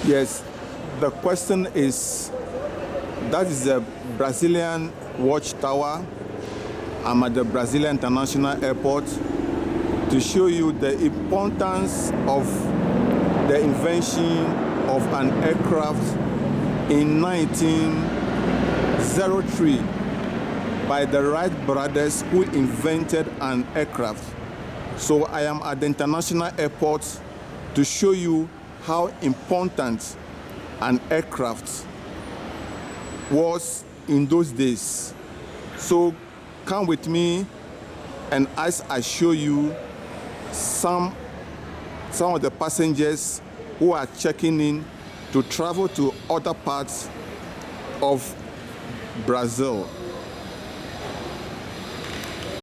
Yes, the question is, that is the Brazilian watchtower. I'm at the Brazilian International Airport to show you the importance of the invention of an aircraft in 1903 by the Wright brothers, who invented an aircraft. So I am at the International Airport to show you how important an aircraft was in those days. So come with me, and as I show you some of the passengers who are checking in to travel to other parts of Brazil.